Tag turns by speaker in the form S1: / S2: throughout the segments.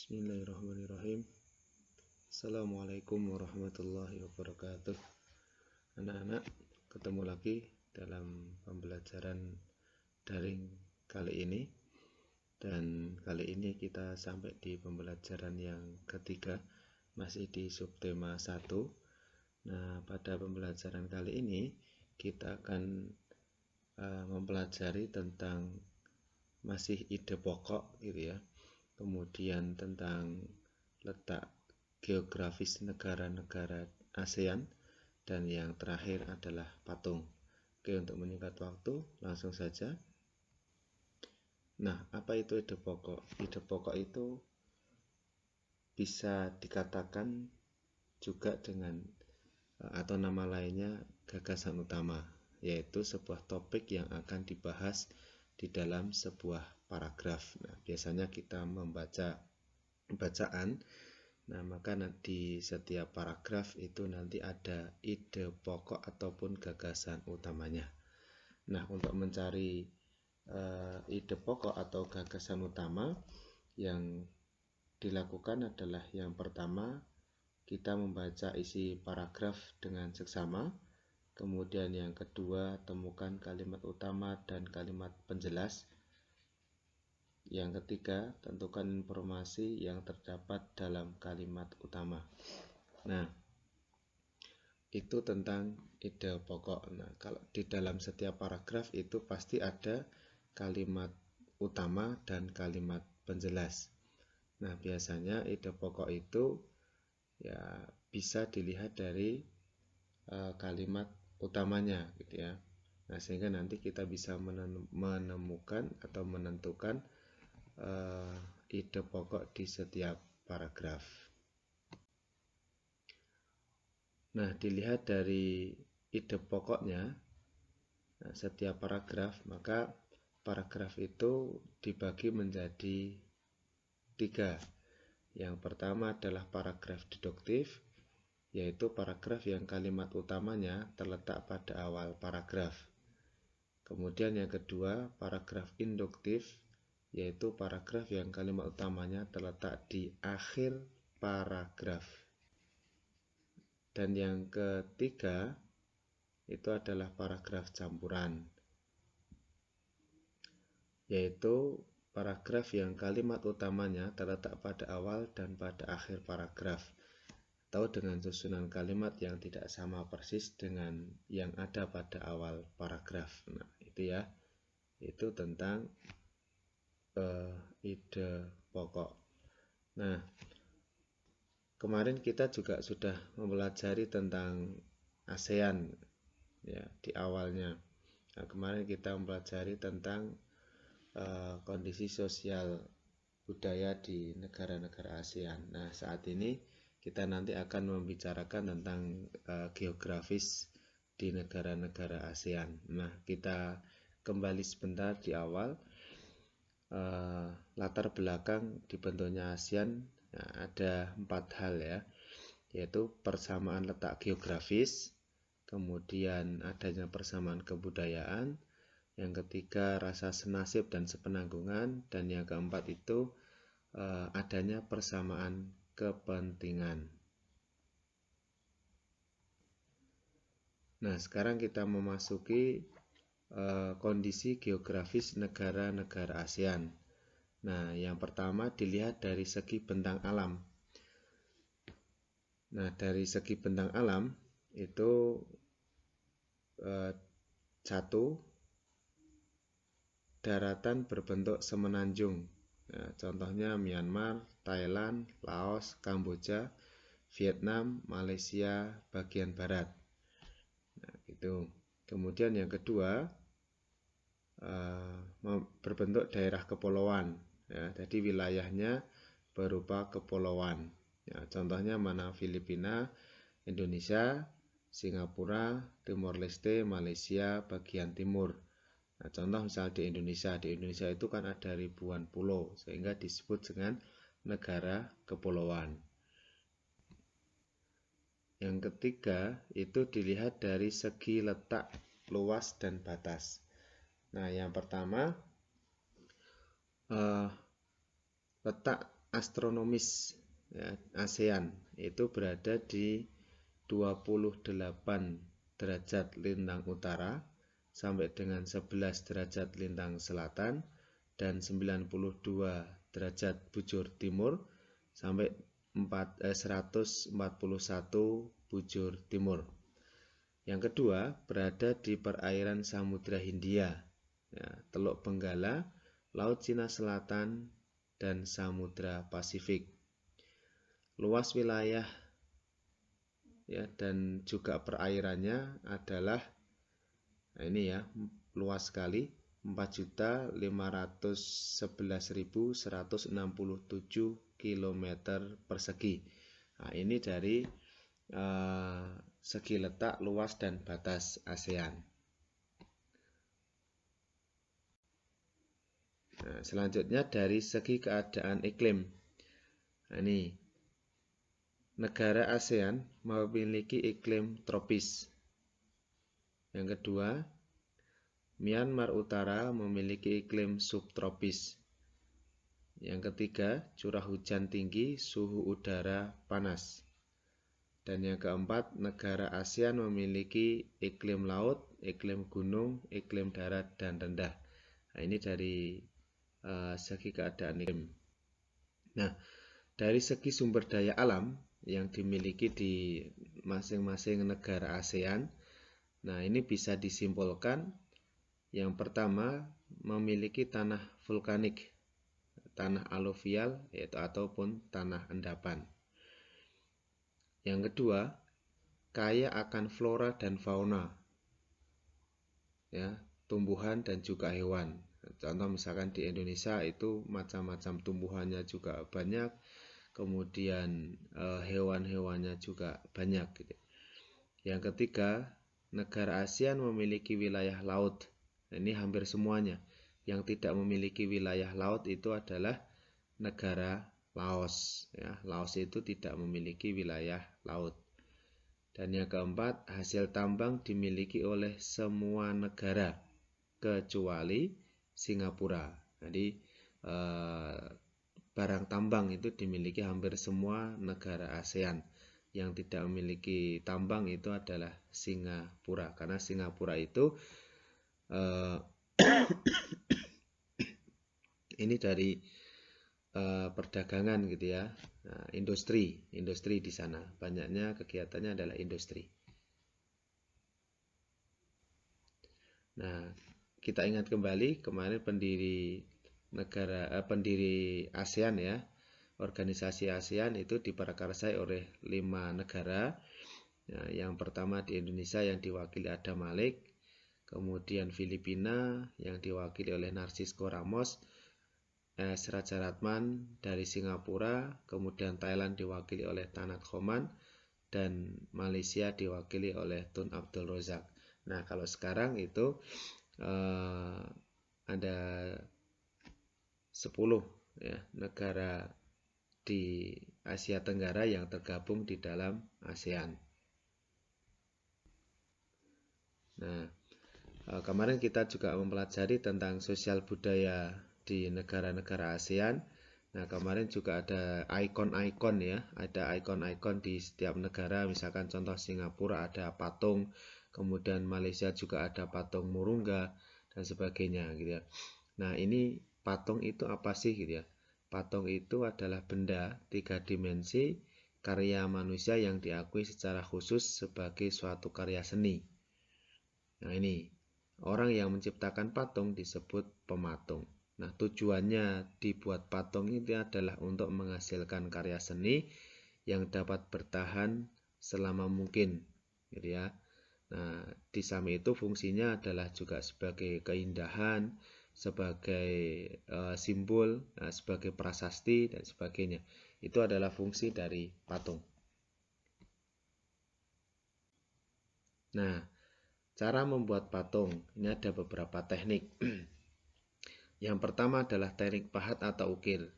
S1: Bismillahirrahmanirrahim. Assalamualaikum warahmatullahi wabarakatuh. Anak-anak, ketemu lagi dalam pembelajaran daring kali ini. Dan kali ini kita sampai di pembelajaran yang ketiga, masih di subtema 1. Nah, pada pembelajaran kali ini kita akan mempelajari tentang masih ide pokok gitu ya. Kemudian tentang letak geografis negara-negara ASEAN, dan yang terakhir adalah patung. Oke, untuk menyingkat waktu, langsung saja. Nah, apa itu ide pokok? Ide pokok itu bisa dikatakan juga dengan atau nama lainnya gagasan utama, yaitu sebuah topik yang akan dibahas di dalam sebuah paragraf. Nah, biasanya kita membaca bacaan. Nah, maka di setiap paragraf itu nanti ada ide pokok ataupun gagasan utamanya. Nah, untuk mencari ide pokok atau gagasan utama, yang dilakukan adalah yang pertama, kita membaca isi paragraf dengan seksama. Kemudian yang kedua, temukan kalimat utama dan kalimat penjelas. Yang ketiga, tentukan informasi yang terdapat dalam kalimat utama. Nah, itu tentang ide pokok. Nah, kalau di dalam setiap paragraf itu pasti ada kalimat utama dan kalimat penjelas. Nah, biasanya ide pokok itu ya bisa dilihat dari kalimat utamanya gitu ya. Nah, sehingga nanti kita bisa menemukan atau menentukan ide pokok di setiap paragraf. Nah, dilihat dari ide pokoknya, nah, setiap paragraf, maka paragraf itu dibagi menjadi 3. Yang pertama adalah paragraf deduktif, yaitu paragraf yang kalimat utamanya terletak pada awal paragraf. Kemudian yang kedua, paragraf induktif, yaitu paragraf yang kalimat utamanya terletak di akhir paragraf. Dan yang ketiga, itu adalah paragraf campuran, yaitu paragraf yang kalimat utamanya terletak pada awal dan pada akhir paragraf, atau dengan susunan kalimat yang tidak sama persis dengan yang ada pada awal paragraf. Nah, itu ya, itu tentang ide pokok. Nah, kemarin kita juga sudah mempelajari tentang ASEAN ya di awalnya. Nah, kemarin kita mempelajari tentang kondisi sosial budaya di negara-negara ASEAN. Nah, saat ini kita nanti akan membicarakan tentang geografis di negara-negara ASEAN. Nah, kita kembali sebentar di awal. Latar belakang dibentuknya ASEAN, nah, ada 4 hal ya, yaitu persamaan letak geografis, kemudian adanya persamaan kebudayaan, yang ketiga rasa senasib dan sepenanggungan, dan yang keempat itu adanya persamaan kepentingan. Nah, sekarang kita memasuki kondisi geografis negara-negara ASEAN. Nah, yang pertama dilihat dari segi bentang alam. Nah, dari segi bentang alam itu satu, daratan berbentuk semenanjung. Nah, contohnya Myanmar, Thailand, Laos, Kamboja, Vietnam, Malaysia bagian barat. Nah, itu. Kemudian yang kedua, berbentuk daerah kepulauan. Ya, jadi wilayahnya berupa kepulauan. Ya, contohnya mana? Filipina, Indonesia, Singapura, Timor Leste, Malaysia bagian timur. Nah, contoh misal di Indonesia itu kan ada ribuan pulau, sehingga disebut dengan negara kepulauan. Yang ketiga itu dilihat dari segi letak, luas dan batas. Nah, yang pertama letak astronomis ya, ASEAN itu berada di 28 derajat lintang utara sampai dengan 11 derajat lintang selatan dan 92 derajat bujur timur sampai 141 bujur timur. Yang kedua berada di perairan Samudra Hindia, ya, Teluk Benggala, Laut Cina Selatan, dan Samudra Pasifik. Luas wilayah ya dan juga perairannya adalah ini ya, luas sekali, 4.511.167 km persegi. Nah, ini dari segi letak, luas, dan batas ASEAN. Nah, selanjutnya dari segi keadaan iklim. Nah, ini negara ASEAN memiliki iklim tropis. Yang kedua, Myanmar Utara memiliki iklim subtropis. Yang ketiga, curah hujan tinggi, suhu udara panas. Dan yang keempat, negara ASEAN memiliki iklim laut, iklim gunung, iklim darat, dan rendah. Nah, ini dari segi keadaan iklim. Nah, dari segi sumber daya alam yang dimiliki di masing-masing negara ASEAN, nah ini bisa disimpulkan. Yang pertama, memiliki tanah vulkanik, tanah aluvial, yaitu ataupun tanah endapan. Yang kedua, kaya akan flora dan fauna, ya, tumbuhan dan juga hewan. Contoh misalkan di Indonesia itu macam-macam tumbuhannya juga banyak, kemudian hewan-hewannya juga banyak. Gitu. Yang ketiga, negara ASEAN memiliki wilayah laut. Ini hampir semuanya. Yang tidak memiliki wilayah laut itu adalah negara Laos. Ya, Laos itu tidak memiliki wilayah laut. Dan yang keempat, hasil tambang dimiliki oleh semua negara kecuali Singapura. Jadi barang tambang itu dimiliki hampir semua negara ASEAN. Yang tidak memiliki tambang itu adalah Singapura, karena Singapura itu ini dari perdagangan gitu ya, nah, industri di sana banyaknya kegiatannya adalah industri. Nah, kita ingat kembali kemarin pendiri ASEAN ya, organisasi ASEAN itu diprakarsai oleh 5 negara. Nah, yang pertama di Indonesia yang diwakili Adam Malik, kemudian Filipina yang diwakili oleh Narcisco Ramos, Raja Ratman dari Singapura, kemudian Thailand diwakili oleh Tanat Khoman, dan Malaysia diwakili oleh Tun Abdul Razak. Nah, kalau sekarang itu ada 10 ya, negara di Asia Tenggara yang tergabung di dalam ASEAN. Nah, kemarin kita juga mempelajari tentang sosial budaya di negara-negara ASEAN. Nah, kemarin juga ada ikon-ikon ya, ada ikon-ikon di setiap negara. Misalkan contoh Singapura ada patung, kemudian Malaysia juga ada patung Murungga dan sebagainya gitu ya. Nah, ini patung itu apa sih gitu ya? Patung itu adalah benda 3 dimensi karya manusia yang diakui secara khusus sebagai suatu karya seni. Nah, ini orang yang menciptakan patung disebut pematung. Nah, tujuannya dibuat patung ini adalah untuk menghasilkan karya seni yang dapat bertahan selama mungkin, gitu ya. Nah, di samping itu fungsinya adalah juga sebagai keindahan, sebagai simbol, sebagai prasasti dan sebagainya. Itu adalah fungsi dari patung. Nah, cara membuat patung ini ada beberapa teknik. Yang pertama adalah teknik pahat atau ukir,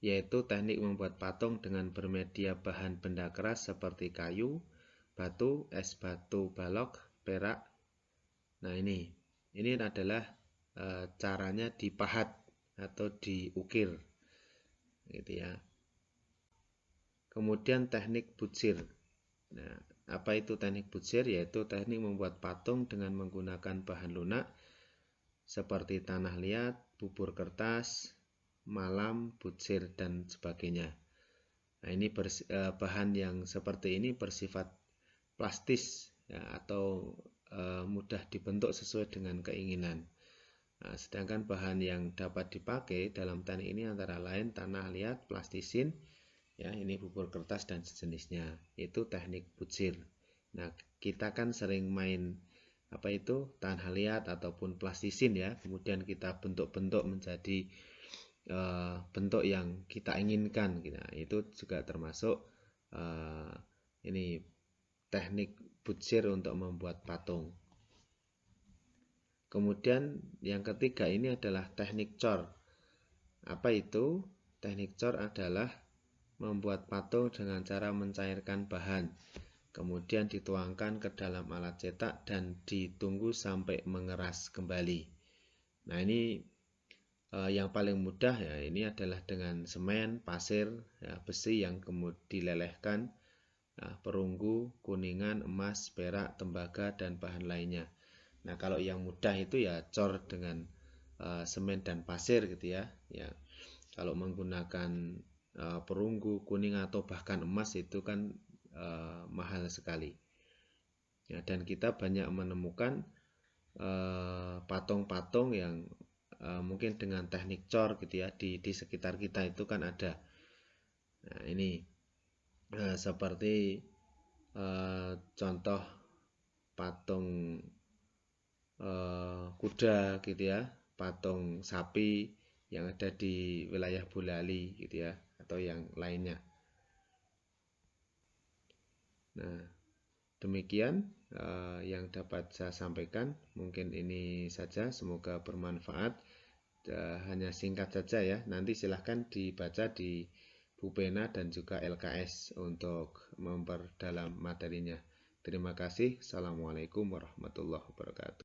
S1: yaitu teknik membuat patung dengan bermedia bahan benda keras seperti kayu, batu, es batu balok, perak. Nah, ini adalah caranya dipahat atau diukir. gitu ya. Kemudian teknik butsir. Nah, apa itu teknik butsir? Yaitu teknik membuat patung dengan menggunakan bahan lunak seperti tanah liat, bubur kertas, malam, butsir, dan sebagainya. Nah, ini bahan yang seperti ini bersifat plastis ya, atau mudah dibentuk sesuai dengan keinginan. Nah, sedangkan bahan yang dapat dipakai dalam teknik ini antara lain tanah liat, plastisin, ya ini bubur kertas dan sejenisnya. Itu teknik butsir. Nah, kita kan sering main apa itu tanah liat ataupun plastisin ya, kemudian kita bentuk-bentuk menjadi bentuk yang kita inginkan. Nah, itu juga termasuk ini teknik butsir untuk membuat patung. Kemudian yang ketiga ini adalah teknik cor. Apa itu? Teknik cor adalah membuat patung dengan cara mencairkan bahan, kemudian dituangkan ke dalam alat cetak dan ditunggu sampai mengeras kembali. Nah, ini yang paling mudah ya, ini adalah dengan semen, pasir, ya, besi yang kemudian dilelehkan, ya, perunggu, kuningan, emas, perak, tembaga, dan bahan lainnya. Nah, kalau yang mudah itu ya cor dengan semen dan pasir gitu ya. Ya, kalau menggunakan perunggu, kuning atau bahkan emas itu kan mahal sekali. Ya, dan kita banyak menemukan patung-patung yang mungkin dengan teknik cor gitu ya di sekitar kita itu kan ada. Nah, ini seperti contoh patung kuda gitu ya, patung sapi yang ada di wilayah Bulali gitu ya, atau yang lainnya. Nah, demikian yang dapat saya sampaikan. Mungkin ini saja, semoga bermanfaat. Hanya singkat saja ya, nanti silahkan dibaca di Bupena dan juga LKS untuk memperdalam materinya. Terima kasih. Assalamualaikum warahmatullahi wabarakatuh.